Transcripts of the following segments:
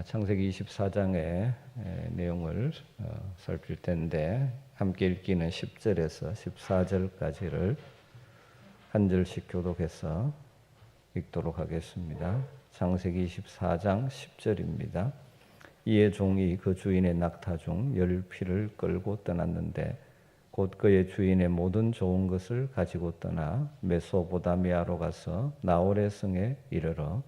창세기 24장의 내용을 살필 텐데 함께 읽기는 10절에서 14절까지를 한 절씩 교독해서 읽도록 하겠습니다. 창세기 24장 10절입니다. 이에 종이 그 주인의 낙타 중 10피를 끌고 떠났는데 곧 그의 주인의 모든 좋은 것을 가지고 떠나 메소보다미아로 가서 나홀의 성에 이르러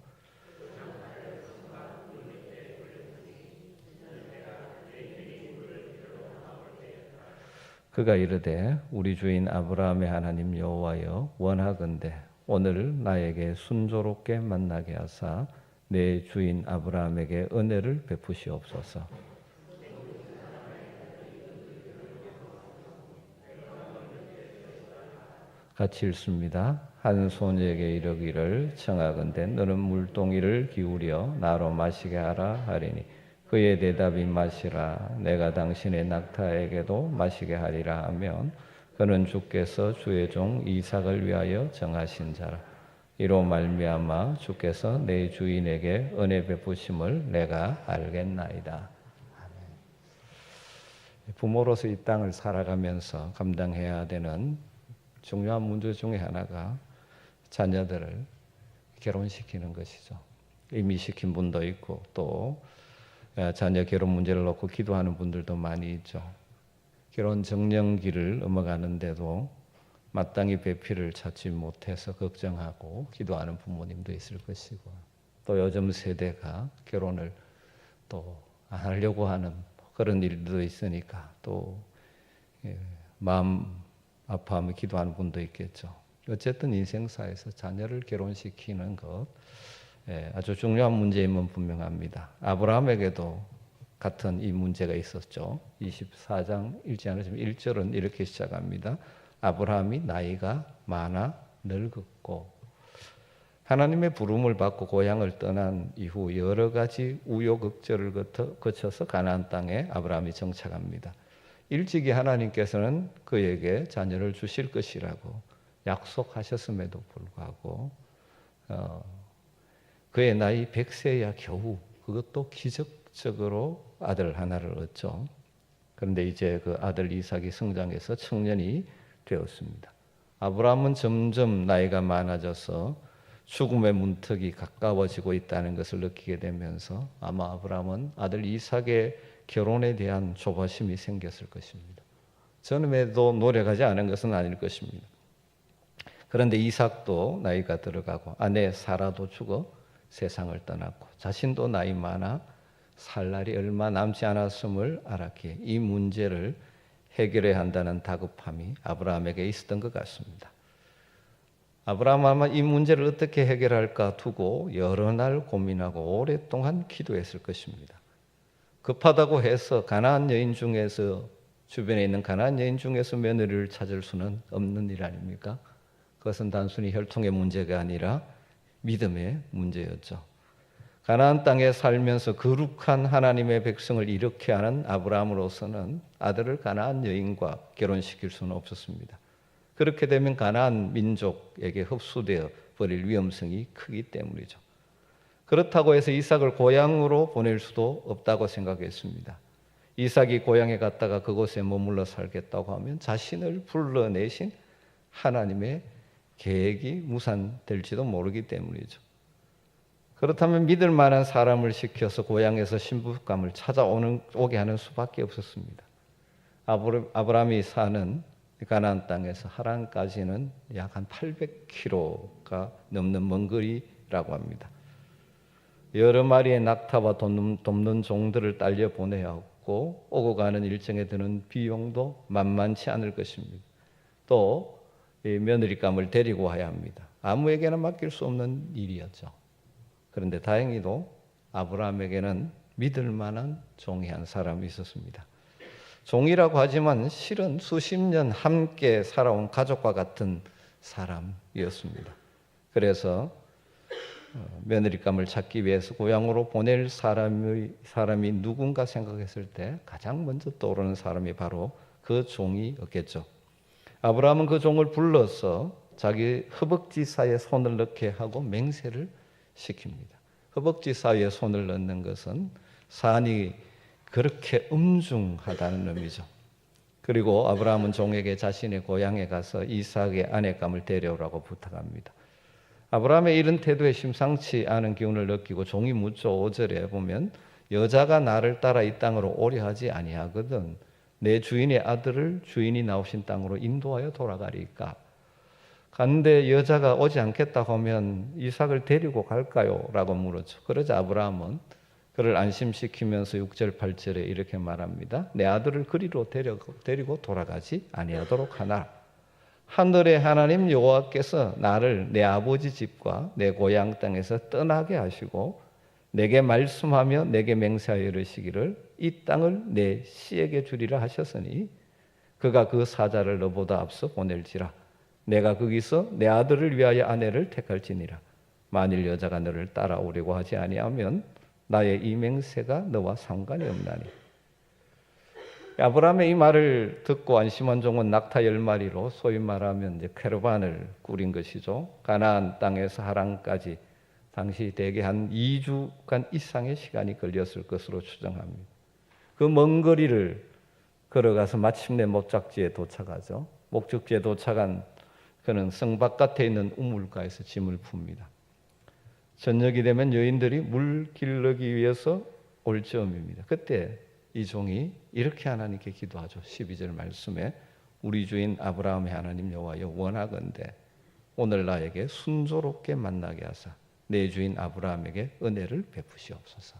그가 이르되 우리 주인 아브라함의 하나님 여호와여 원하건대 오늘 나에게 순조롭게 만나게 하사 내 주인 아브라함에게 은혜를 베푸시옵소서. 같이 읽습니다. 한 소녀에게 이르기를 청하건대 너는 물동이를 기울여 나로 마시게 하라 하리니 그의 대답이 마시라 내가 당신의 낙타에게도 마시게 하리라 하면 그는 주께서 주의 종 이삭을 위하여 정하신 자라. 이로 말미암아 주께서 내 주인에게 은혜 베푸심을 내가 알겠나이다. 부모로서 이 땅을 살아가면서 감당해야 되는 중요한 문제 중에 하나가 자녀들을 결혼시키는 것이죠. 이미 시킨 분도 있고 또 자녀 결혼 문제를 놓고 기도하는 분들도 많이 있죠. 결혼 정년기를 넘어가는데도 마땅히 배필을 찾지 못해서 걱정하고 기도하는 부모님도 있을 것이고 또 요즘 세대가 결혼을 또 안 하려고 하는 그런 일도 있으니까 또 마음 아파하며 기도하는 분도 있겠죠. 어쨌든 인생사에서 자녀를 결혼시키는 것 아주 중요한 문제임은 분명합니다. 아브라함에게도 같은 이 문제가 있었죠. 24장 읽지 않으시면 1절은 이렇게 시작합니다. 아브라함이 나이가 많아 늙었고 하나님의 부름을 받고 고향을 떠난 이후 여러 가지 우여곡절을 거쳐서 가나안 땅에 아브라함이 정착합니다. 일찍이 하나님께서는 그에게 자녀를 주실 것이라고 약속하셨음에도 불구하고 그의 나이 100세야 겨우 그것도 기적적으로 아들 하나를 얻죠. 그런데 이제 그 아들 이삭이 성장해서 청년이 되었습니다. 아브라함은 점점 나이가 많아져서 죽음의 문턱이 가까워지고 있다는 것을 느끼게 되면서 아마 아브라함은 아들 이삭의 결혼에 대한 조바심이 생겼을 것입니다. 전에도 노력하지 않은 것은 아닐 것입니다. 그런데 이삭도 나이가 들어가고 아내 사라도 죽어 세상을 떠났고 자신도 나이 많아 살 날이 얼마 남지 않았음을 알았기에 이 문제를 해결해야 한다는 다급함이 아브라함에게 있었던 것 같습니다. 아브라함은 아마 이 문제를 어떻게 해결할까 두고 여러 날 고민하고 오랫동안 기도했을 것입니다. 급하다고 해서 가나안 여인 중에서 주변에 있는 가나안 여인 중에서 며느리를 찾을 수는 없는 일 아닙니까? 그것은 단순히 혈통의 문제가 아니라 믿음의 문제였죠. 가나안 땅에 살면서 거룩한 하나님의 백성을 이렇게 하는 아브라함으로서는 아들을 가나안 여인과 결혼시킬 수는 없었습니다. 그렇게 되면 가나안 민족에게 흡수되어 버릴 위험성이 크기 때문이죠. 그렇다고 해서 이삭을 고향으로 보낼 수도 없다고 생각했습니다. 이삭이 고향에 갔다가 그곳에 머물러 살겠다고 하면 자신을 불러내신 하나님의 계획이 무산될지도 모르기 때문이죠. 그렇다면 믿을 만한 사람을 시켜서 고향에서 신부감을 찾아오게 하는 수밖에 없었습니다. 아브라함이 사는 가나안 땅에서 하란까지는 약 한 800km가 넘는 먼 거리라고 합니다. 여러 마리의 낙타와 돕는 종들을 딸려 보내야 하고 오고 가는 일정에 드는 비용도 만만치 않을 것입니다. 또 며느리감을 데리고 와야 합니다. 아무에게나 맡길 수 없는 일이었죠. 그런데 다행히도 아브라함에게는 믿을 만한 종이 한 사람이 있었습니다. 종이라고 하지만 실은 수십 년 함께 살아온 가족과 같은 사람이었습니다. 그래서 며느리감을 찾기 위해서 고향으로 보낼 사람이 누군가 생각했을 때 가장 먼저 떠오르는 사람이 바로 그 종이었겠죠. 아브라함은 그 종을 불러서 자기 허벅지 사이에 손을 넣게 하고 맹세를 시킵니다. 허벅지 사이에 손을 넣는 것은 사안이 그렇게 엄중하다는 의미죠. 그리고 아브라함은 종에게 자신의 고향에 가서 이삭의 아내감을 데려오라고 부탁합니다. 아브라함의 이런 태도에 심상치 않은 기운을 느끼고 종이 묻죠. 5절에 보면 여자가 나를 따라 이 땅으로 오려 하지 아니하거든 내 주인의 아들을 주인이 나오신 땅으로 인도하여 돌아가리까. 간데 여자가 오지 않겠다고 하면 이삭을 데리고 갈까요? 라고 물었죠. 그러자 아브라함은 그를 안심시키면서 6절 8절에 이렇게 말합니다. 내 아들을 그리로 데리고 돌아가지 아니하도록 하나. 하늘의 하나님 여호와께서 나를 내 아버지 집과 내 고향 땅에서 떠나게 하시고 내게 말씀하며 내게 맹세하여 이르시기를 이 땅을 내 씨에게 주리라 하셨으니 그가 그 사자를 너보다 앞서 보낼지라. 내가 거기서 내 아들을 위하여 아내를 택할지니라. 만일 여자가 너를 따라오려고 하지 아니하면 나의 이 맹세가 너와 상관이 없나니. 아브라함의 이 말을 듣고 안심한 종은 낙타 10마리로 소위 말하면 이제 캐러반을 꾸린 것이죠. 가나안 땅에서 하란까지 당시 대개 한 2주간 이상의 시간이 걸렸을 것으로 추정합니다. 그 먼 거리를 걸어가서 마침내 목적지에 도착하죠. 목적지에 도착한 그는 성 바깥에 있는 우물가에서 짐을 풉니다. 저녁이 되면 여인들이 물 길르기 위해서 올 즈음입니다. 그때 이 종이 이렇게 하나님께 기도하죠. 12절 말씀에 우리 주인 아브라함의 하나님 여호와여 원하건대 오늘 나에게 순조롭게 만나게 하사 내 주인 아브라함에게 은혜를 베푸시옵소서.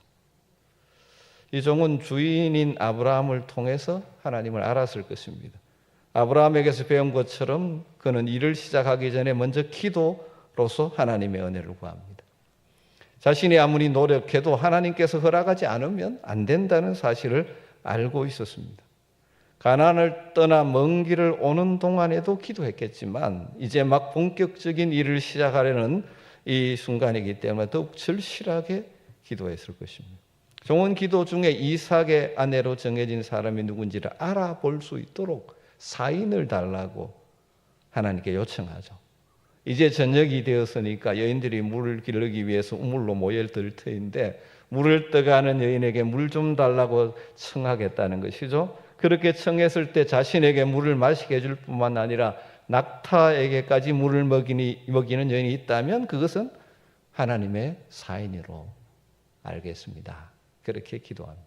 이 종은 주인인 아브라함을 통해서 하나님을 알았을 것입니다. 아브라함에게서 배운 것처럼 그는 일을 시작하기 전에 먼저 기도로서 하나님의 은혜를 구합니다. 자신이 아무리 노력해도 하나님께서 허락하지 않으면 안 된다는 사실을 알고 있었습니다. 가나안을 떠나 먼 길을 오는 동안에도 기도했겠지만 이제 막 본격적인 일을 시작하려는 이 순간이기 때문에 더욱 절실하게 기도했을 것입니다. 종은 기도 중에 이삭의 아내로 정해진 사람이 누군지를 알아볼 수 있도록 사인을 달라고 하나님께 요청하죠. 이제 저녁이 되었으니까 여인들이 물을 기르기 위해서 우물로 모여들 터인데 물을 떠가는 여인에게 물 좀 달라고 청하겠다는 것이죠. 그렇게 청했을 때 자신에게 물을 마시게 해줄 뿐만 아니라 낙타에게까지 물을 먹이는 여인이 있다면 그것은 하나님의 사인으로 알겠습니다. 그렇게 기도합니다.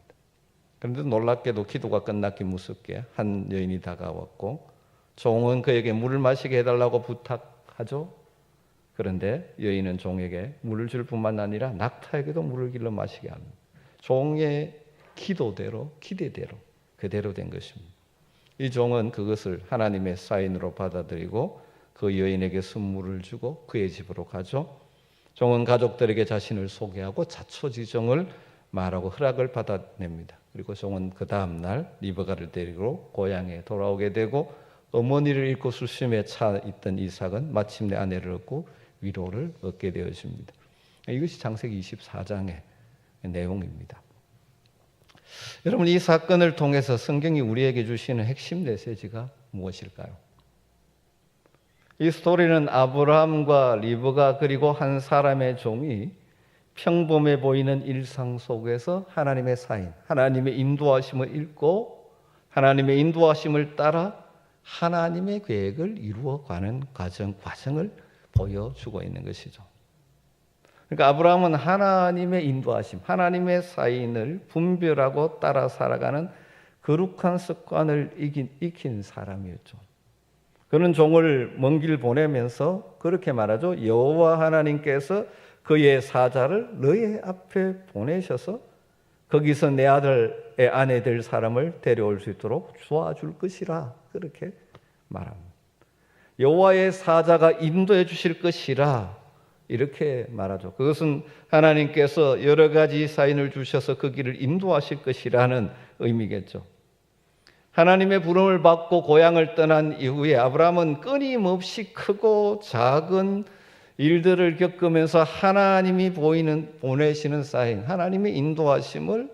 그런데 놀랍게도 기도가 끝났기 무섭게 한 여인이 다가왔고 종은 그에게 물을 마시게 해달라고 부탁하죠. 그런데 여인은 종에게 물을 줄 뿐만 아니라 낙타에게도 물을 길러 마시게 합니다. 종의 기도대로 기대대로 그대로 된 것입니다. 이 종은 그것을 하나님의 사인으로 받아들이고 그 여인에게 선물을 주고 그의 집으로 가죠. 종은 가족들에게 자신을 소개하고 자초지종을 말하고 허락을 받아냅니다. 그리고 종은 그 다음 날 리브가를 데리고 고향에 돌아오게 되고 어머니를 잃고 수심에 차 있던 이삭은 마침내 아내를 얻고 위로를 얻게 되었습니다. 이것이 창세기 24장의 내용입니다. 여러분, 이 사건을 통해서 성경이 우리에게 주시는 핵심 메시지가 무엇일까요? 이 스토리는 아브라함과 리브가 그리고 한 사람의 종이 평범해 보이는 일상 속에서 하나님의 사인, 하나님의 인도하심을 읽고 하나님의 인도하심을 따라 하나님의 계획을 이루어가는 과정을 보여주고 있는 것이죠. 그러니까 아브라함은 하나님의 인도하심, 하나님의 사인을 분별하고 따라 살아가는 거룩한 습관을 익힌 사람이었죠. 그는 종을 먼 길 보내면서 그렇게 말하죠. 여호와 하나님께서 그의 사자를 너의 앞에 보내셔서 거기서 내 아들의 아내 될 사람을 데려올 수 있도록 도와줄 것이라 그렇게 말합니다. 여호와의 사자가 인도해 주실 것이라 이렇게 말하죠. 그것은 하나님께서 여러 가지 사인을 주셔서 그 길을 인도하실 것이라는 의미겠죠. 하나님의 부름을 받고 고향을 떠난 이후에 아브라함은 끊임없이 크고 작은 일들을 겪으면서 하나님이 보내시는 사인, 하나님의 인도하심을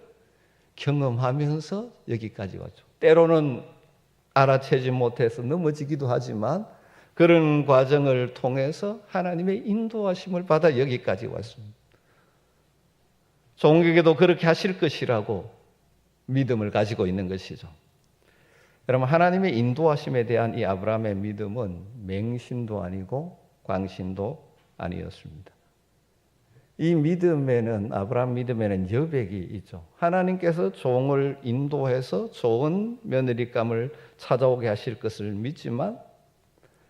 경험하면서 여기까지 왔죠. 때로는 알아채지 못해서 넘어지기도 하지만 그런 과정을 통해서 하나님의 인도하심을 받아 여기까지 왔습니다. 종에게도 그렇게 하실 것이라고 믿음을 가지고 있는 것이죠. 여러분, 하나님의 인도하심에 대한 이 아브라함의 믿음은 맹신도 아니고 광신도 아니었습니다. 이 믿음에는, 아브라함 믿음에는 여백이 있죠. 하나님께서 종을 인도해서 좋은 며느리감을 찾아오게 하실 것을 믿지만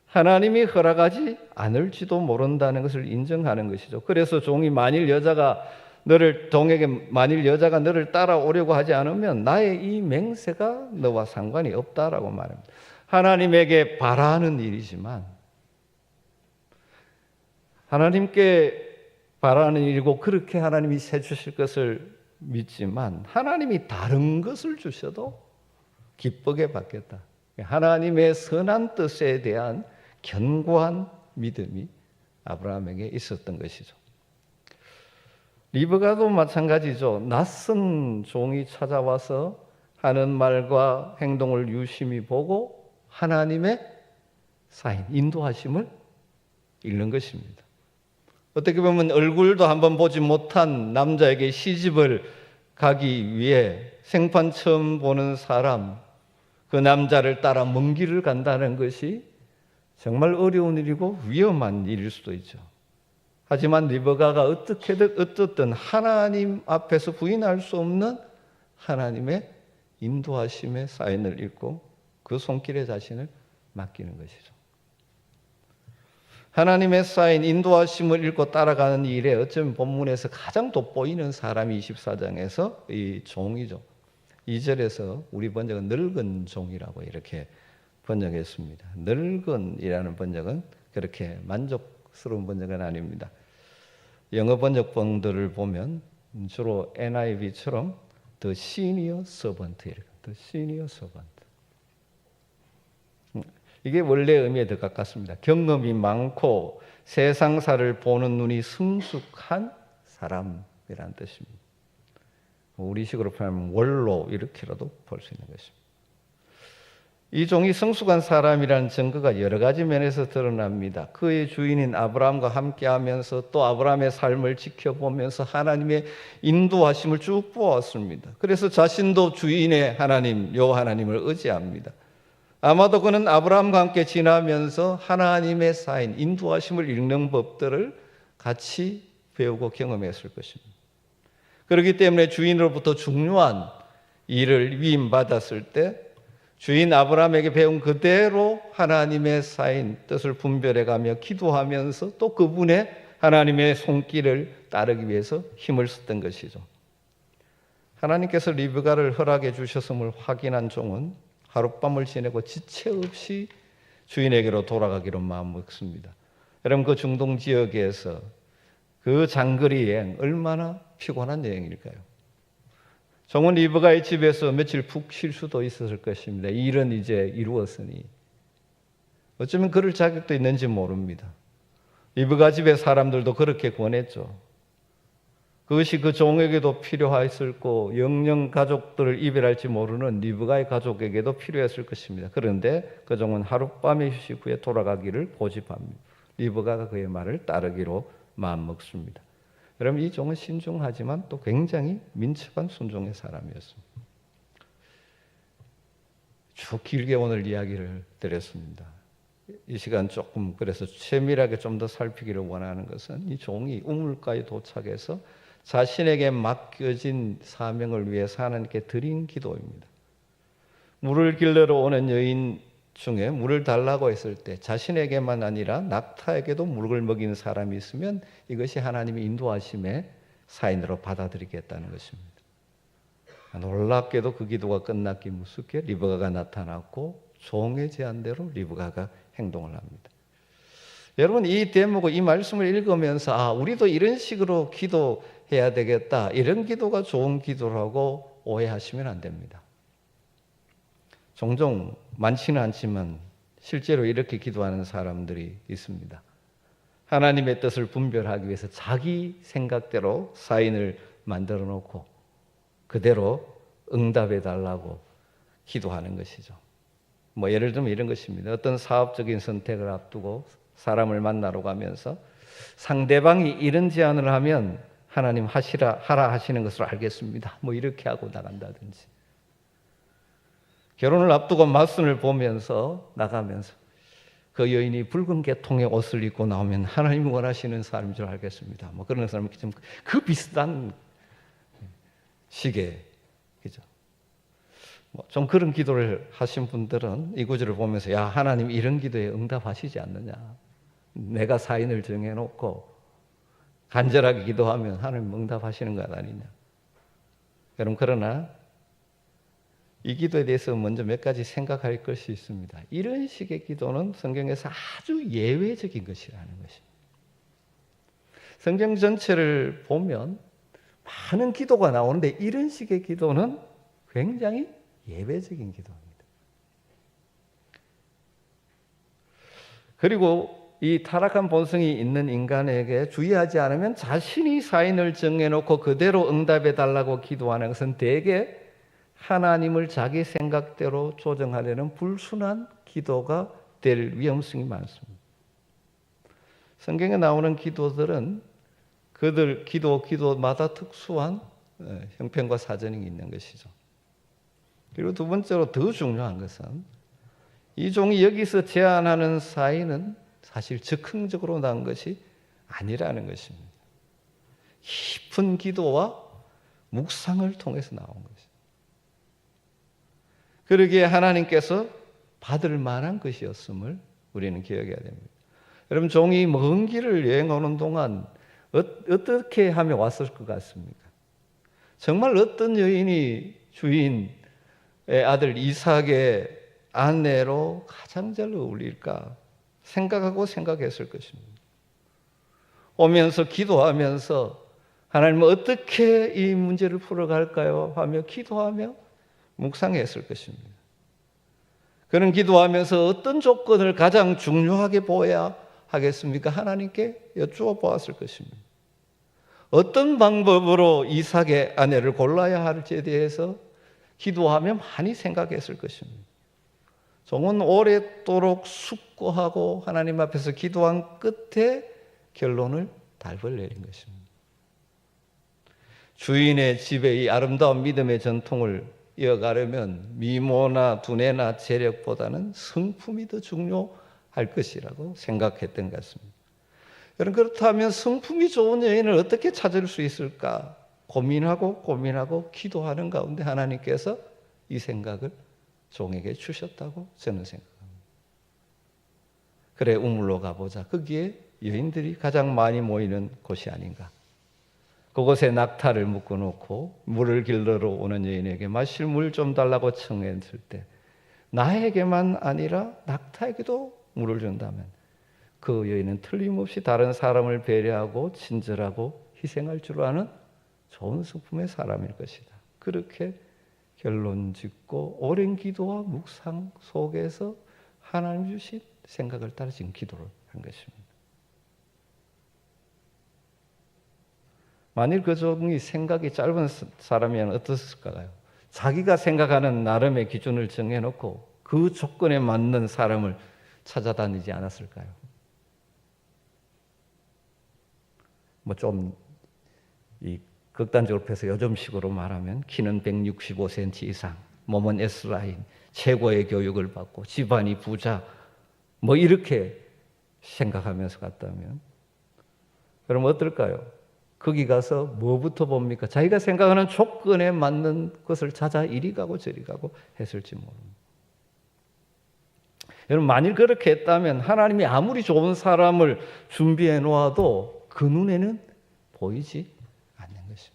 하나님이 허락하지 않을지도 모른다는 것을 인정하는 것이죠. 그래서 종이 만일 여자가 너를 따라오려고 하지 않으면 나의 이 맹세가 너와 상관이 없다라고 말합니다. 하나님에게 바라는 일이지만, 하나님께 바라는 일이고 그렇게 하나님이 세 주실 것을 믿지만 하나님이 다른 것을 주셔도 기쁘게 받겠다. 하나님의 선한 뜻에 대한 견고한 믿음이 아브라함에게 있었던 것이죠. 리브가도 마찬가지죠. 낯선 종이 찾아와서 하는 말과 행동을 유심히 보고 하나님의 사인, 인도하심을 읽는 것입니다. 어떻게 보면 얼굴도 한번 보지 못한 남자에게 시집을 가기 위해 생판 처음 보는 사람, 그 남자를 따라 먼 길을 간다는 것이 정말 어려운 일이고 위험한 일일 수도 있죠. 하지만 리브가가 어떻든 하나님 앞에서 부인할 수 없는 하나님의 인도하심의 사인을 읽고 그 손길에 자신을 맡기는 것이죠. 하나님의 사인, 인도하심을 읽고 따라가는 일에 어쩌면 본문에서 가장 돋보이는 사람이 24장에서 이 종이죠. 2절에서 우리 번역은 늙은 종이라고 이렇게 번역했습니다. 늙은이라는 번역은 그렇게 만족스러운 번역은 아닙니다. 영어 번역본들을 보면 주로 NIV처럼 The Senior Servant, The Senior Servant. 이게 원래 의미에 더 가깝습니다. 경험이 많고 세상사를 보는 눈이 성숙한 사람이라는 뜻입니다. 우리식으로 표현하면 원로 이렇게라도 볼 수 있는 것입니다. 이 종이 성숙한 사람이라는 증거가 여러 가지 면에서 드러납니다. 그의 주인인 아브라함과 함께하면서 또 아브라함의 삶을 지켜보면서 하나님의 인도하심을 쭉 보았습니다. 그래서 자신도 주인의 하나님, 요 하나님을 의지합니다. 아마도 그는 아브라함과 함께 지나면서 하나님의 사인, 인도하심을 읽는 법들을 같이 배우고 경험했을 것입니다. 그렇기 때문에 주인으로부터 중요한 일을 위임받았을 때 주인 아브라함에게 배운 그대로 하나님의 사인, 뜻을 분별해가며 기도하면서 또 그분의 하나님의 손길을 따르기 위해서 힘을 썼던 것이죠. 하나님께서 리브가를 허락해 주셨음을 확인한 종은 하룻밤을 지내고 지체 없이 주인에게로 돌아가기로 마음먹습니다. 여러분, 그 중동 지역에서 그 장거리 여행 얼마나 피곤한 여행일까요? 종은 리브가의 집에서 며칠 푹 쉴 수도 있었을 것입니다. 일은 이제 이루었으니 어쩌면 그럴 자격도 있는지 모릅니다. 리브가 집의 사람들도 그렇게 권했죠. 그것이 그 종에게도 필요했을 거고 영영 가족들을 이별할지 모르는 리브가의 가족에게도 필요했을 것입니다. 그런데 그 종은 하룻밤의 휴식 후에 돌아가기를 고집합니다. 리브가가 그의 말을 따르기로 마음먹습니다. 여러분, 이 종은 신중하지만 또 굉장히 민첩한 순종의 사람이었습니다. 쭉 길게 오늘 이야기를 드렸습니다. 이 시간 조금 그래서 세밀하게 좀 더 살피기를 원하는 것은 이 종이 우물가에 도착해서 자신에게 맡겨진 사명을 위해서 하나님께 드린 기도입니다. 물을 길러러 오는 여인 중에 물을 달라고 했을 때 자신에게만 아니라 낙타에게도 물을 먹이는 사람이 있으면 이것이 하나님의 인도하심의 사인으로 받아들이겠다는 것입니다. 놀랍게도 그 기도가 끝났기 무섭게 리브가가 나타났고 종의 제안대로 리브가가 행동을 합니다. 여러분, 이 대목을, 이 말씀을 읽으면서 우리도 이런 식으로 기도해야 되겠다, 이런 기도가 좋은 기도라고 오해하시면 안 됩니다. 종종 많지는 않지만 실제로 이렇게 기도하는 사람들이 있습니다. 하나님의 뜻을 분별하기 위해서 자기 생각대로 사인을 만들어 놓고 그대로 응답해 달라고 기도하는 것이죠. 예를 들면 이런 것입니다. 어떤 사업적인 선택을 앞두고 사람을 만나러 가면서 상대방이 이런 제안을 하면 하나님 하라 하시는 것으로 알겠습니다. 뭐 이렇게 하고 나간다든지. 결혼을 앞두고 맞선을 보면서 나가면서 그 여인이 붉은 계통의 옷을 입고 나오면 하나님이 원하시는 사람인 줄 알겠습니다. 뭐 그런 사람이 좀 그 비슷한 식의, 그죠? 좀 그런 기도를 하신 분들은 이 구절을 보면서 야, 하나님 이런 기도에 응답하시지 않느냐. 내가 사인을 정해놓고 간절하게 기도하면 하나님 응답하시는 것 아니냐. 여러분, 그러나 이 기도에 대해서 먼저 몇 가지 생각할 것이 있습니다. 이런 식의 기도는 성경에서 아주 예외적인 것이라는 것입니다. 성경 전체를 보면 많은 기도가 나오는데 이런 식의 기도는 굉장히 예외적인 기도입니다. 그리고 이 타락한 본성이 있는 인간에게 주의하지 않으면 자신이 사인을 정해놓고 그대로 응답해 달라고 기도하는 것은 대개 하나님을 자기 생각대로 조정하려는 불순한 기도가 될 위험성이 많습니다. 성경에 나오는 기도들은 그들 기도마다 특수한 형편과 사정이 있는 것이죠. 그리고 두 번째로 더 중요한 것은 이 종이 여기서 제안하는 사인은 사실 즉흥적으로 난 것이 아니라는 것입니다. 깊은 기도와 묵상을 통해서 나온 것입니다. 그러기에 하나님께서 받을 만한 것이었음을 우리는 기억해야 됩니다. 여러분, 종이 먼 길을 여행하는 동안 어떻게 하며 왔을 것 같습니까? 정말 어떤 여인이 주인의 아들 이삭의 아내로 가장 잘 어울릴까 생각했을 것입니다. 오면서 기도하면서 하나님 어떻게 이 문제를 풀어갈까요? 하며 기도하며 묵상했을 것입니다. 그는 기도하면서 어떤 조건을 가장 중요하게 보아야 하겠습니까? 하나님께 여쭈어 보았을 것입니다. 어떤 방법으로 이삭의 아내를 골라야 할지에 대해서 기도하며 많이 생각했을 것입니다. 종은 오랫도록 숙고하고 하나님 앞에서 기도한 끝에 결론을 달벌 내린 것입니다. 주인의 집에 이 아름다운 믿음의 전통을 이어가려면 미모나 두뇌나 재력보다는 성품이 더 중요할 것이라고 생각했던 것 같습니다. 여러분, 그렇다면 성품이 좋은 여인을 어떻게 찾을 수 있을까? 고민하고 기도하는 가운데 하나님께서 이 생각을 종에게 주셨다고 저는 생각합니다. 그래, 우물로 가보자. 거기에 여인들이 가장 많이 모이는 곳이 아닌가. 그곳에 낙타를 묶어놓고 물을 길러러 오는 여인에게 마실 물 좀 달라고 청했을 때 나에게만 아니라 낙타에게도 물을 준다면 그 여인은 틀림없이 다른 사람을 배려하고 친절하고 희생할 줄 아는 좋은 성품의 사람일 것이다. 그렇게 결론 짓고 오랜 기도와 묵상 속에서 하나님 주신 생각을 따라 지금 기도를 한 것입니다. 만일 그 종이 생각이 짧은 사람이면 어떻을까요? 자기가 생각하는 나름의 기준을 정해놓고 그 조건에 맞는 사람을 찾아다니지 않았을까요? 뭐 좀 이 극단적으로 펴서 요즘식으로 말하면 키는 165cm 이상, 몸은 S라인, 최고의 교육을 받고 집안이 부자, 뭐 이렇게 생각하면서 갔다면 그럼 어떨까요? 거기 가서 뭐부터 봅니까? 자기가 생각하는 조건에 맞는 것을 찾아 이리 가고 저리 가고 했을지 모릅니다. 여러분, 만일 그렇게 했다면 하나님이 아무리 좋은 사람을 준비해 놓아도 그 눈에는 보이지 않는 것입니다.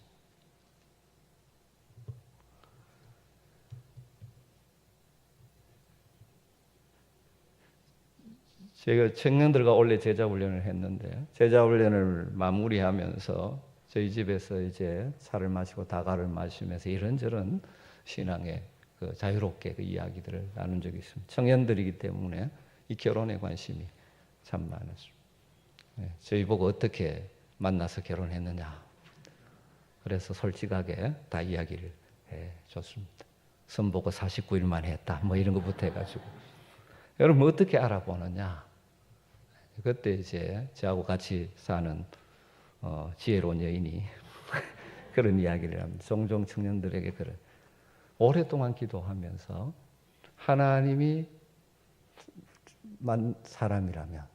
제가 청년들과 원래 제자훈련을 했는데 제자훈련을 마무리하면서 저희 집에서 이제 차를 마시고 다가를 마시면서 이런저런 신앙의 그 자유롭게 그 이야기들을 나눈 적이 있습니다. 청년들이기 때문에 이 결혼에 관심이 참 많았습니다. 네, 저희 보고 어떻게 만나서 결혼했느냐. 그래서 솔직하게 다 이야기를 해줬습니다. 선보고 49일만 했다. 뭐 이런 것부터 해가지고. 여러분 어떻게 알아보느냐. 그때 이제 저하고 같이 사는 지혜로운 여인이 그런 이야기를 합니다. 종종 청년들에게 그런 오랫동안 기도하면서 하나님이 만 사람이라면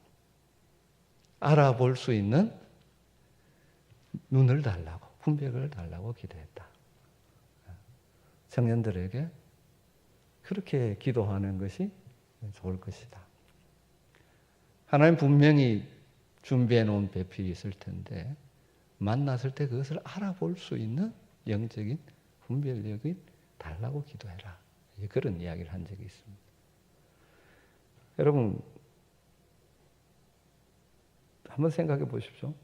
알아볼 수 있는 눈을 달라고, 분별을 달라고 기도했다. 청년들에게 그렇게 기도하는 것이 좋을 것이다. 하나님 분명히 준비해 놓은 배필이 있을 텐데 만났을 때 그것을 알아볼 수 있는 영적인 분별력이 달라고 기도해라. 그런 이야기를 한 적이 있습니다. 여러분 한번 생각해 보십시오.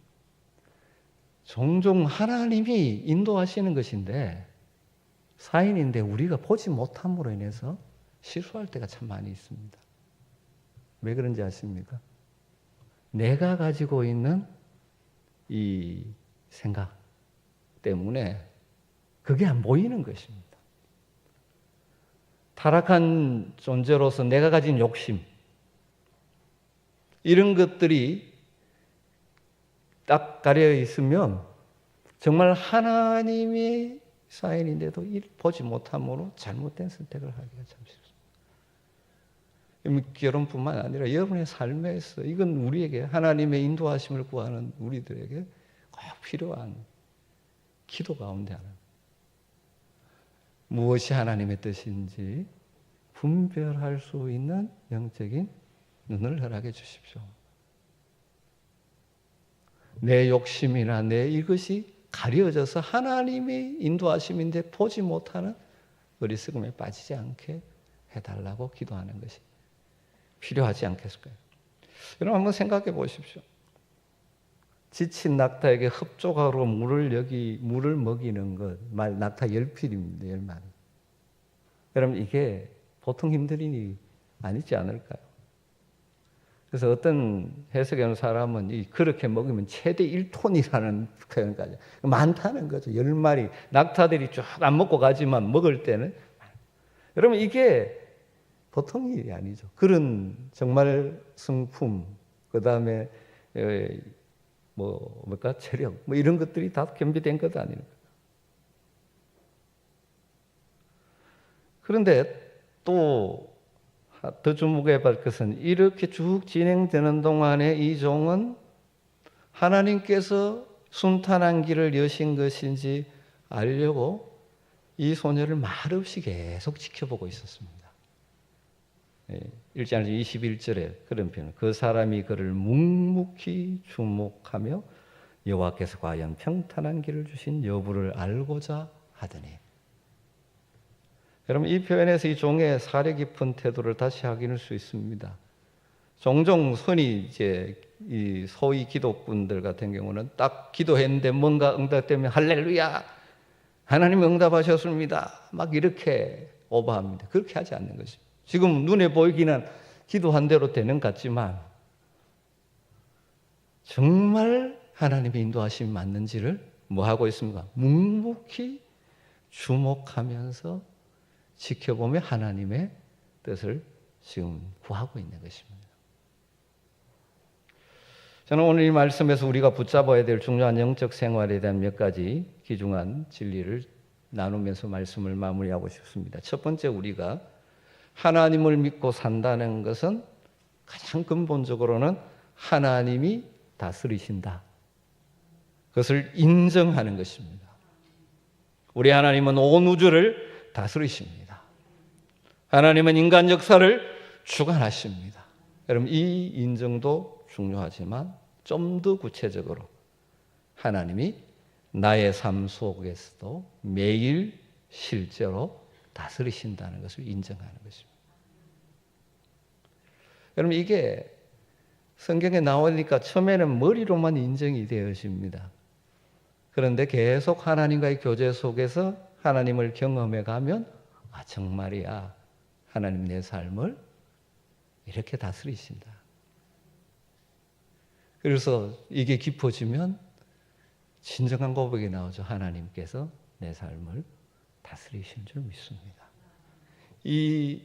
종종 하나님이 인도하시는 것인데 사인인데 우리가 보지 못함으로 인해서 실수할 때가 참 많이 있습니다. 왜 그런지 아십니까? 내가 가지고 있는 이 생각 때문에 그게 안 보이는 것입니다. 타락한 존재로서 내가 가진 욕심, 이런 것들이 딱 가려 있으면 정말 하나님의 사인인데도 보지 못함으로 잘못된 선택을 하기가 참 쉽습니다. 결혼뿐만 아니라 여러분의 삶에서 이건 우리에게 하나님의 인도하심을 구하는 우리들에게 꼭 필요한 기도 가운데 하나. 무엇이 하나님의 뜻인지 분별할 수 있는 영적인 눈을 허락해 주십시오. 내 욕심이나 내 이것이 가려져서 하나님의 인도하심인데 보지 못하는 어리석음에 빠지지 않게 해달라고 기도하는 것이 필요하지 않겠을까요? 여러분 한번 생각해 보십시오. 지친 낙타에게 흡조각으로 물을 먹이는 것, 낙타 10필입니다. 10마리. 여러분 이게 보통 힘든 일이 아니지 않을까요? 그래서 어떤 해석하는 사람은 그렇게 먹으면 최대 1톤이라는 표현까지 많다는 거죠. 10마리 낙타들이 쭉 안 먹고 가지만 먹을 때는 여러분 이게 보통 일이 아니죠. 그런 정말 성품, 그 다음에 체력 이런 것들이 다 겸비된 것 아닙니까? 그런데 또 더 주목해 볼 것은 이렇게 쭉 진행되는 동안에 이 종은 하나님께서 순탄한 길을 여신 것인지 알려고 이 소녀를 말없이 계속 지켜보고 있었습니다. 1장 21절에 그런 표현, 그 사람이 그를 묵묵히 주목하며 여호와께서 과연 평탄한 길을 주신 여부를 알고자 하더니. 여러분 이 표현에서 이 종의 사려 깊은 태도를 다시 확인할 수 있습니다. 종종 흔히 이 소위 기독분들 같은 경우는 딱 기도했는데 뭔가 응답되면 할렐루야 하나님 응답하셨습니다 막 이렇게 오버합니다. 그렇게 하지 않는 것입니다. 지금 눈에 보이기는 기도한 대로 되는 것 같지만 정말 하나님의 인도하심이 맞는지를 뭐 하고 있습니까? 묵묵히 주목하면서 지켜보며 하나님의 뜻을 지금 구하고 있는 것입니다. 저는 오늘 이 말씀에서 우리가 붙잡아야 될 중요한 영적 생활에 대한 몇 가지 귀중한 진리를 나누면서 말씀을 마무리하고 싶습니다. 첫 번째, 우리가 하나님을 믿고 산다는 것은 가장 근본적으로는 하나님이 다스리신다. 그것을 인정하는 것입니다. 우리 하나님은 온 우주를 다스리십니다. 하나님은 인간 역사를 주관하십니다. 여러분 이 인정도 중요하지만 좀 더 구체적으로 하나님이 나의 삶 속에서도 매일 실제로 다스리신다는 것을 인정하는 것입니다. 여러분 이게 성경에 나오니까 처음에는 머리로만 인정이 되어집니다. 그런데 계속 하나님과의 교제 속에서 하나님을 경험해 가면 정말이야 하나님 내 삶을 이렇게 다스리신다. 그래서 이게 깊어지면 진정한 고백이 나오죠. 하나님께서 내 삶을 다스리신 줄 믿습니다. 이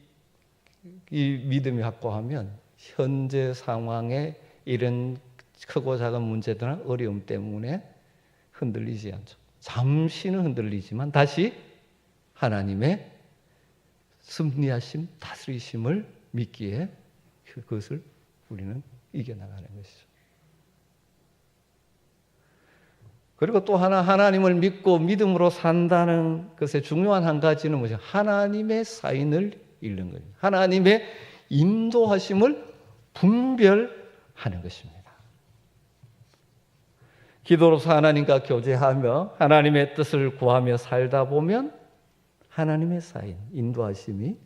믿음이 확고하면 현재 상황에 이런 크고 작은 문제들이나 어려움 때문에 흔들리지 않죠. 잠시는 흔들리지만 다시 하나님의 섭리하심, 다스리심을 믿기에 그것을 우리는 이겨나가는 것이죠. 그리고 또 하나, 하나님을 믿고 믿음으로 산다는 것의 중요한 한 가지는 뭐죠? 하나님의 사인을 읽는 거예요. 하나님의 인도하심을 분별하는 것입니다. 기도로서 하나님과 교제하며 하나님의 뜻을 구하며 살다 보면 하나님의 사인, 인도하심이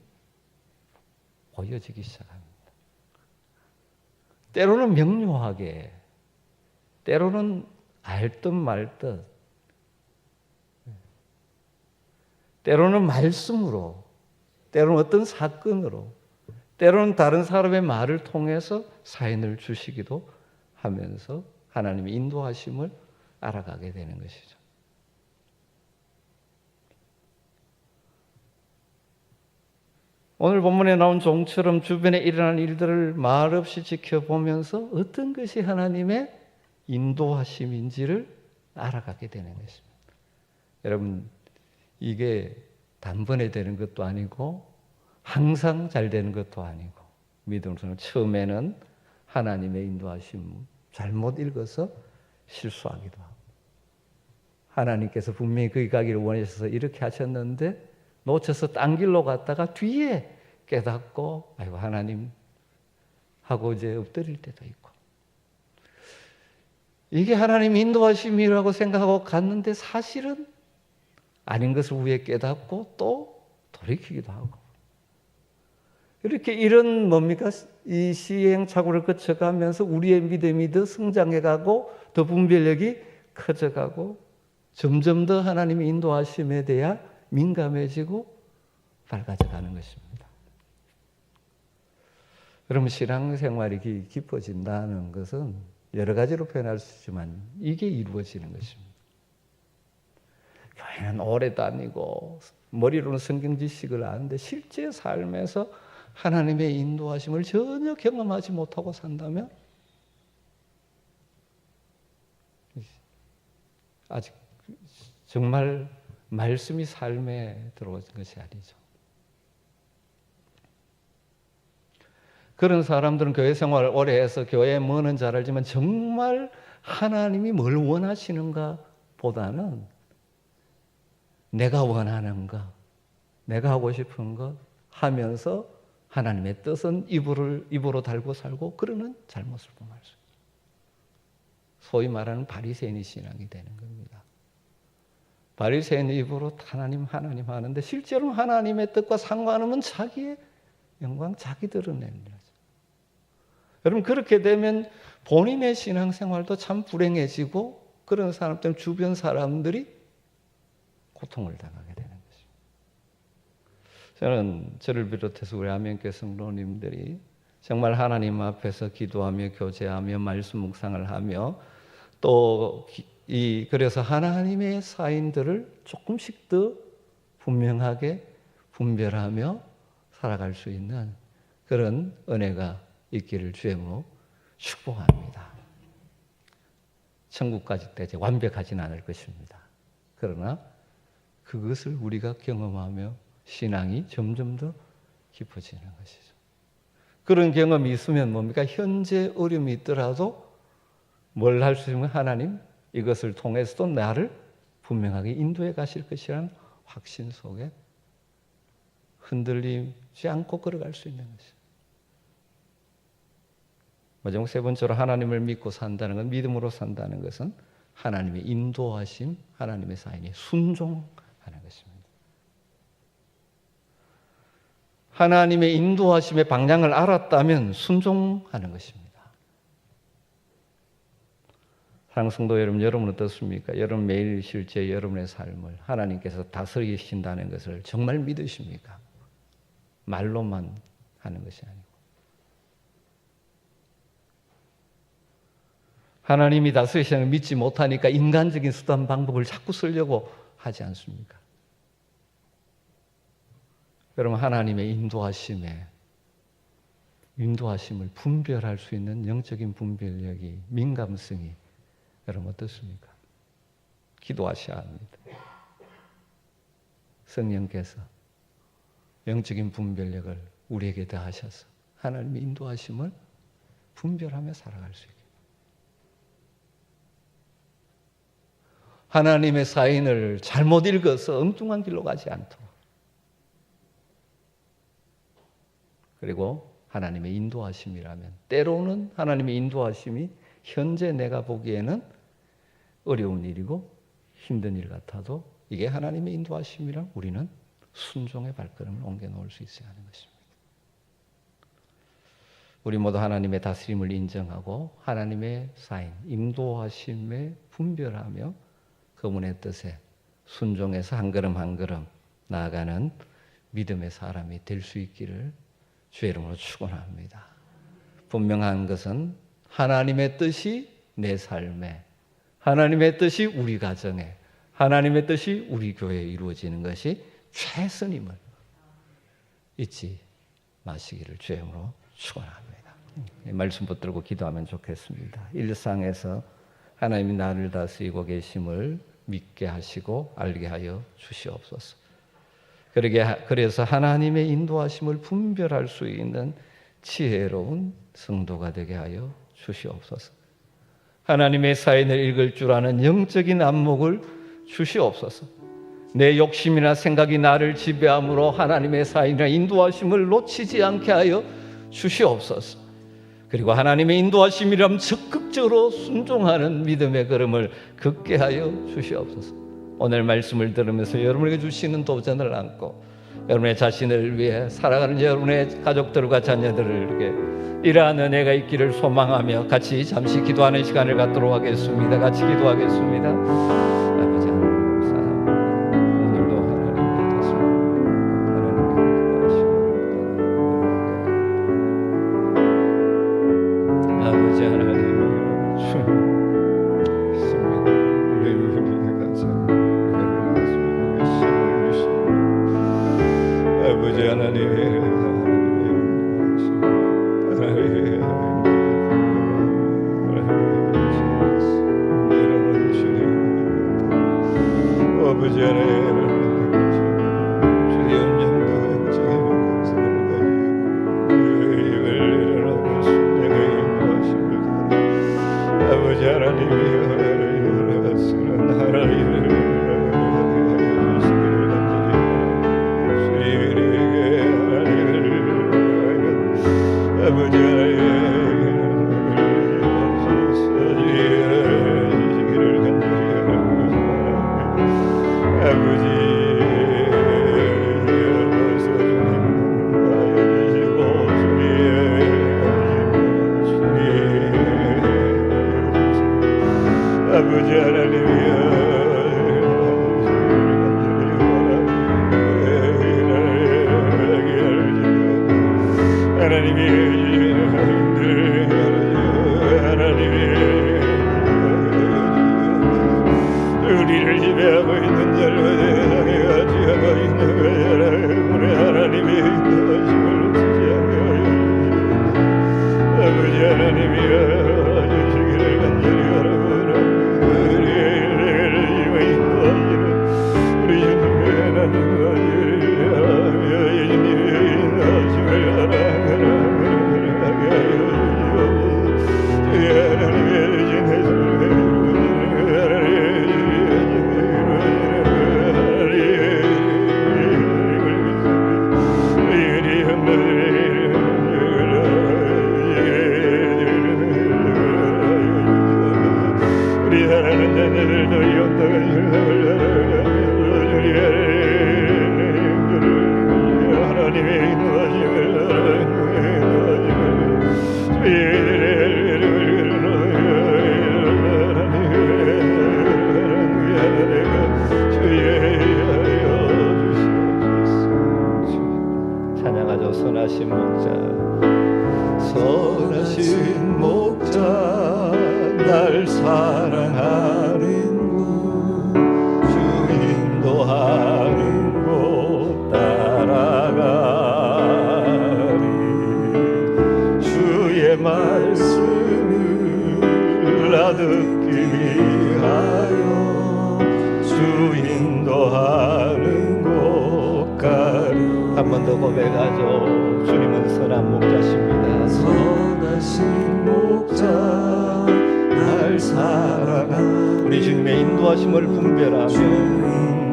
보여지기 시작합니다. 때로는 명료하게, 때로는 알듯 말듯, 때로는 말씀으로, 때로는 어떤 사건으로, 때로는 다른 사람의 말을 통해서 사인을 주시기도 하면서 하나님의 인도하심을 알아가게 되는 것이죠. 오늘 본문에 나온 종처럼 주변에 일어나는 일들을 말없이 지켜보면서 어떤 것이 하나님의 인도하심인지를 알아가게 되는 것입니다. 여러분, 이게 단번에 되는 것도 아니고 항상 잘 되는 것도 아니고 믿음으로는 처음에는 하나님의 인도하심 잘못 읽어서 실수하기도 하고 하나님께서 분명히 거기 가기를 원하셔서 이렇게 하셨는데 놓쳐서 딴 길로 갔다가 뒤에 깨닫고 아이고 하나님 하고 이제 엎드릴 때도 있고 이게 하나님 인도하심이라고 생각하고 갔는데 사실은 아닌 것을 후에 깨닫고 또 돌이키기도 하고 이렇게 이런 뭡니까? 이 시행착오를 거쳐가면서 우리의 믿음이 더 성장해가고 더 분별력이 커져가고 점점 더 하나님의 인도하심에 대한 민감해지고 밝아져가는 것입니다. 여러분 신앙생활이 깊어진다는 것은 여러 가지로 표현할 수 있지만 이게 이루어지는 것입니다. 교회는 오래 다니고 머리로는 성경 지식을 아는데 실제 삶에서 하나님의 인도하심을 전혀 경험하지 못하고 산다면 아직 정말 말씀이 삶에 들어온 것이 아니죠. 그런 사람들은 교회 생활을 오래 해서 교회에 뭐는 잘 알지만 정말 하나님이 뭘 원하시는가 보다는 내가 원하는 것, 내가 하고 싶은 것 하면서 하나님의 뜻은 입으로 달고 살고 그러는 잘못을 범할 수 있어요. 소위 말하는 바리새인의 신앙이 되는 겁니다. 바리새인 입으로 하나님 하는데 실제로 하나님의 뜻과 상관없는 자기의 영광, 자기 드러내는 거죠. 여러분 그렇게 되면 본인의 신앙생활도 참 불행해지고 그런 사람 때문에 주변 사람들이 고통을 당하게 되는 것입니다. 저는 저를 비롯해서 우리 안면교회 성도님들이 정말 하나님 앞에서 기도하며 교제하며 말씀 묵상을 하며 또 그래서 하나님의 사인들을 조금씩 더 분명하게 분별하며 살아갈 수 있는 그런 은혜가 있기를 주님으로 축복합니다. 천국까지 때까지 완벽하지는 않을 것입니다. 그러나 그것을 우리가 경험하며 신앙이 점점 더 깊어지는 것이죠. 그런 경험이 있으면 뭡니까? 현재 어려움이 있더라도 뭘 할 수 있으면 하나님 이것을 통해서도 나를 분명하게 인도해 가실 것이라는 확신 속에 흔들리지 않고 걸어갈 수 있는 것이죠. 마지막 세 번째로 하나님을 믿고 산다는 건 믿음으로 산다는 것은 하나님의 인도하심, 하나님의 사인에 순종하는 것입니다. 하나님의 인도하심의 방향을 알았다면 순종하는 것입니다. 사랑하는 성도 여러분, 여러분은 어떻습니까? 여러분 매일 실제 여러분의 삶을 하나님께서 다스리신다는 것을 정말 믿으십니까? 말로만 하는 것이 아니고 하나님이 다스리시는 걸 믿지 못하니까 인간적인 수단 방법을 자꾸 쓰려고 하지 않습니까? 여러분 하나님의 인도하심을 분별할 수 있는 영적인 분별력이 민감성이 여러분 어떻습니까? 기도하셔야 합니다. 성령께서 영적인 분별력을 우리에게 더하셔서 하나님의 인도하심을 분별하며 살아갈 수 있게, 하나님의 사인을 잘못 읽어서 엉뚱한 길로 가지 않도록, 그리고 하나님의 인도하심이라면 때로는 하나님의 인도하심이 현재 내가 보기에는 어려운 일이고 힘든 일 같아도 이게 하나님의 인도하심이랑 우리는 순종의 발걸음을 옮겨놓을 수 있어야 하는 것입니다. 우리 모두 하나님의 다스림을 인정하고 하나님의 사인, 인도하심에 분별하며 그분의 뜻에 순종해서 한 걸음 한 걸음 나아가는 믿음의 사람이 될 수 있기를 주의 이름으로 축원합니다. 분명한 것은 하나님의 뜻이 내 삶에, 하나님의 뜻이 우리 가정에, 하나님의 뜻이 우리 교회에 이루어지는 것이 최선임을 잊지 마시기를 주의 이름으로 축원합니다. 말씀 붙들고 기도하면 좋겠습니다. 일상에서 하나님이 나를 다스리고 계심을 믿게 하시고 알게 하여 주시옵소서. 그래서 하나님의 인도하심을 분별할 수 있는 지혜로운 성도가 되게 하여 주시옵소서. 하나님의 사인을 읽을 줄 아는 영적인 안목을 주시옵소서. 내 욕심이나 생각이 나를 지배함으로 하나님의 사인이나 인도하심을 놓치지 않게 하여 주시옵소서. 그리고 하나님의 인도하심이라면 적극적으로 순종하는 믿음의 걸음을 걷게 하여 주시옵소서. 오늘 말씀을 들으면서 여러분에게 주시는 도전을 안고 여러분의 자신을 위해 살아가는 여러분의 가족들과 자녀들에게 이러한 은혜가 있기를 소망하며 같이 잠시 기도하는 시간을 갖도록 하겠습니다. 같이 기도하겠습니다. 아버지 하나님 사랑합니다. 오늘도 하나님의 뜻을 하나님의 아버지 하나님 아버지 하나님 아버지 하나님 주의 은혜와 감사를 가지고 이걸 일어나고 순종의 인도하심을 아버지 하나님이 쓰는 하나님을 아버지 우리를 지배하고 있는 잘못에 가지하고 있는 거야. 우리 하나님의 인도하심을 놓치지 않게 아버지 하나님이여 주시기를 간절히 바라고 우리를 인도하시는 우리 주님의 하나님을 주님의 인도하심을 하게 하여 주시옵소서. 주의 하나님의 주신 찬양하죠. 선하신 목자, 선하신 목자, 날 사랑하는 주 인도하는 곳 따라가리. 주의 말씀을 듣기 위하여 한 번 더 고백하죠. 주님은 선한 목자십니다. 선하신 목자 날 살아가 우리 주님의 인도하심을 분별하며 주 인도하는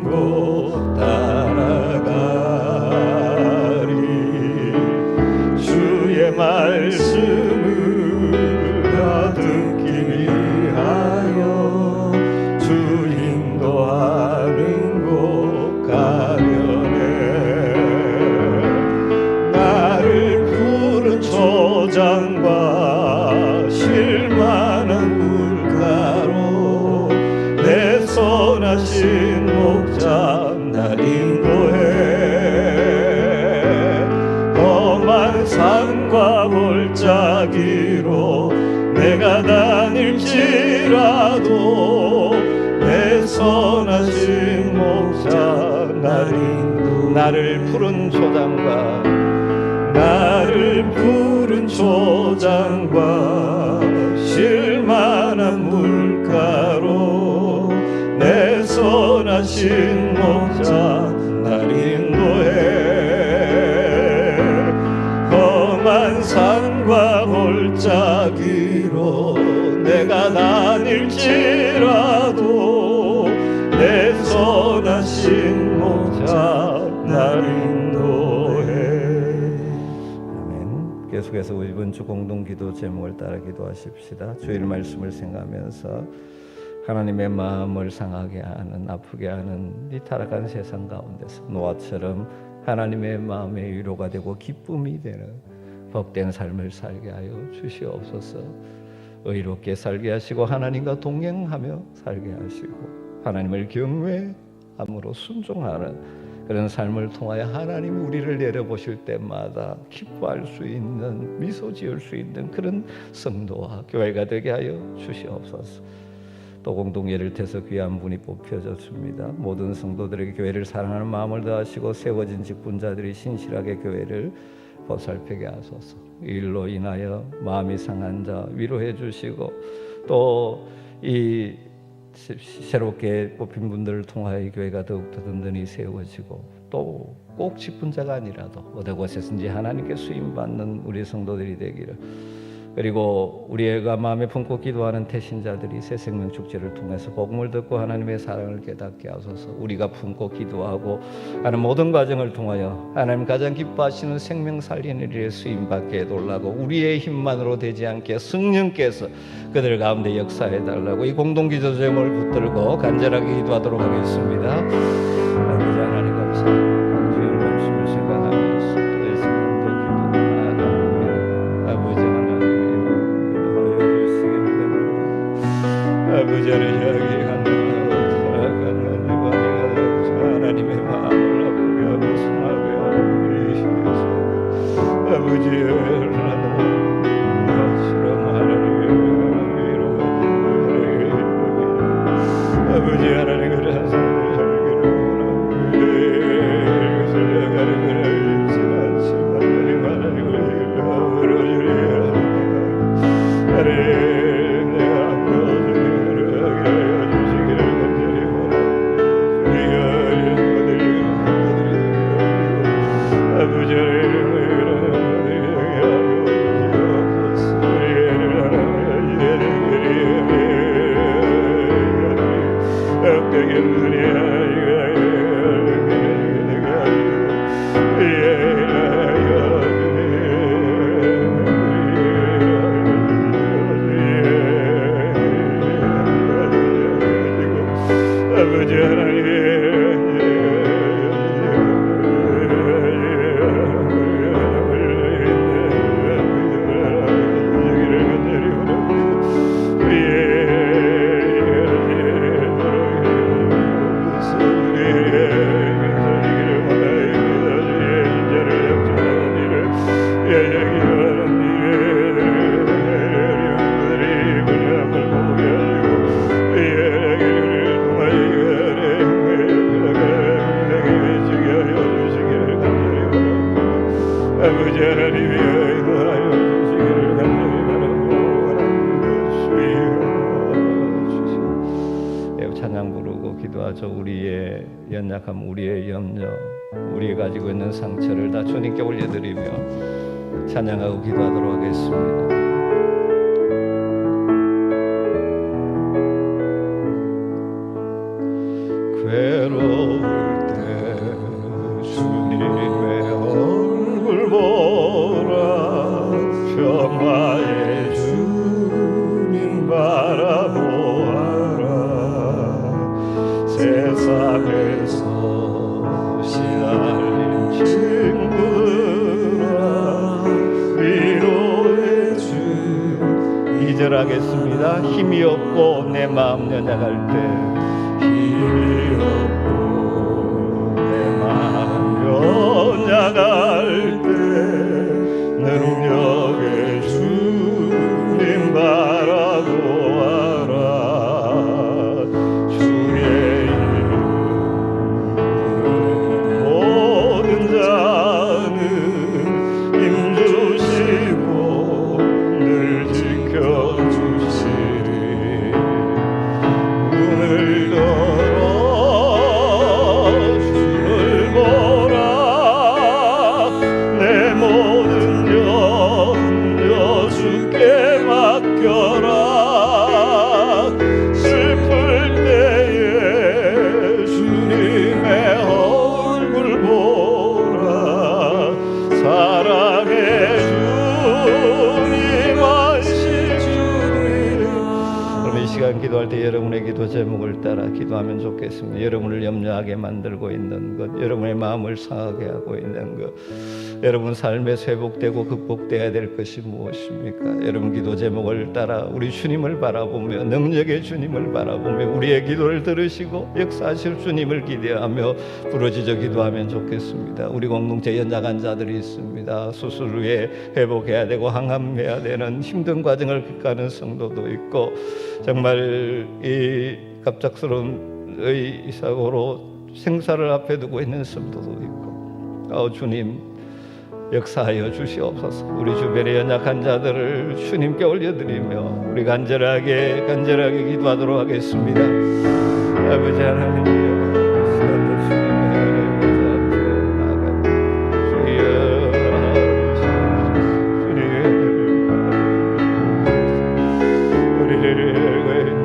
곳 따라가리. 주의 말씀을 다 듣기 위하여 주 인도하는 곳 가려네. 나를 푸른 초장과 실만한 물가로 내 선하신 목자 날 인도해. 험한 산과 골짜기로 내가 다닐지라도 내 선하신 목자 날 인도해. 나를 푸른 초장과 나를 푸른 초장과 실만한 물가로 내 선하신 목자 날 인도해. 험한 산과 골짜기로 내가 다닐지라도 내 선하신 목자 날 인도해. 아멘. 계속해서 이번 주 공동기도 제목을 따라 기도하십시다. 주일 말씀을 생각하면서 하나님의 마음을 상하게 하는, 아프게 하는 이 타락한 세상 가운데서 노아처럼 하나님의 마음의 위로가 되고 기쁨이 되는 복된 삶을 살게 하여 주시옵소서. 의롭게 살게 하시고 하나님과 동행하며 살게 하시고 하나님을 경외함으로 순종하는 그런 삶을 통하여 하나님이 우리를 내려보실 때마다 기뻐할 수 있는, 미소 지을 수 있는 그런 성도와 교회가 되게 하여 주시옵소서. 또 공동예를 태서 귀한 분이 뽑혀졌습니다. 모든 성도들에게 교회를 사랑하는 마음을 다하시고 세워진 직분자들이 신실하게 교회를 보살피게 하소서. 이 일로 인하여 마음이 상한 자 위로해 주시고 또 이 새롭게 뽑힌 분들을 통하여 이 교회가 더욱더 든든히 세워지고 또 꼭 직분자가 아니라도 어디 곳에서든지 하나님께 쓰임받는 우리 성도들이 되기를, 그리고 우리가 마음에 품고 기도하는 태신자들이 새 생명 축제를 통해서 복음을 듣고 하나님의 사랑을 깨닫게 하소서. 우리가 품고 기도하고 하는 모든 과정을 통하여 하나님 가장 기뻐하시는 생명 살리는 일에 쓰임받게 해달라고, 우리의 힘만으로 되지 않게 성령께서 그들 가운데 역사해 달라고 이 공동기도 제목을 붙들고 간절하게 기도하도록 하겠습니다. 아버지 하나님 감사합니다. 주의 말씀을 생각하면서 또 이 시간도 기도하옵나이다. 아버지 아버지 하나님 살아가는 하나님의 마음을 아프게 하고 상하게 하고 계시면서 아버지 나처럼 하나님의 위로가 아버지 하나님의 사랑을 살기를 원합니다. 살려가는 걸 알지 않지만 하나님을 일러주려 하나님 연약함, 우리의 염려, 우리가 가지고 있는 상처를 다 주님께 올려드리며 찬양하고 기도하도록 하겠습니다. 괴로울 때 주님의 얼굴 보라 평화의 주님 바라보아라 세상에서 시달린 친구들아 위로의 주 2절 하겠습니다. 힘이 없고 내 마음 연약할 때 힘이 없고 내 마음 연약할 때 능력의 주님 바라보아라 주의 이름 모든 자는 힘주시고 늘 지켜주시리 눈을 들어 주를 보라 내 모든 염려 주께 맡겨라 슬플 때에 주님의 얼굴 보라 사랑의 주님 안식 주리라. 그럼 이 시간 기도할 때 여러분의 기도 제목을 따라 기도하면 좋겠습니다. 여러분을 염려하게 만들고 있는 것, 여러분의 마음을 상하게 하고 있는 것, 여러분 삶에서 회복되고 극복돼야 될 것이 무엇입니까? 여러분 기도 제목을 따라 우리 주님을 바라보며 능력의 주님을 바라보며 우리의 기도를 들으시고 역사하실 주님을 기대하며 부르짖어 기도하면 좋겠습니다. 우리 공동체 연약한 자들이 있습니다. 수술 후에 회복해야 되고 항암해야 되는 힘든 과정을 겪는 성도도 있고 정말 이 갑작스러운 의 사고로 생사를 앞에 두고 있는 성도도 있고 주님 역사하여 주시옵소서. 우리 주변의 연약한 자들을 주님께 올려드리며 우리 간절하게 기도하도록 하겠습니다. 아버지 하나님 시간도 주님의 은혜 보좌 앞에 나아갑니다. 주여 우리를 알고 있는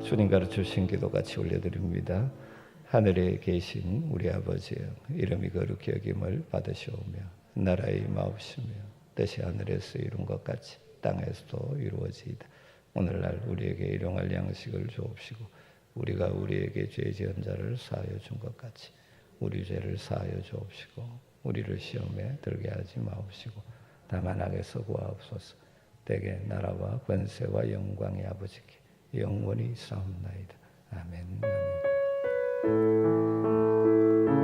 주님 가르쳐주신 기도 같이 올려드립니다. 하늘에 계신 우리 아버지여 이름이 거룩히 여김을 받으시오며 나라의 마옵시며 뜻이 하늘에서 이룬 것 같이 땅에서도 이루어지이다. 오늘날 우리에게 일용할 양식을 주옵시고 우리가 우리에게 죄 지은 자를 사하여 준 것 같이 우리 죄를 사하여 주옵시고 우리를 시험에 들게 하지 마옵시고 다만 악에서 구하옵소서. 대개 나라와 권세와 영광이 아버지께 영원히 싸움나이다. 아멘. 아멘.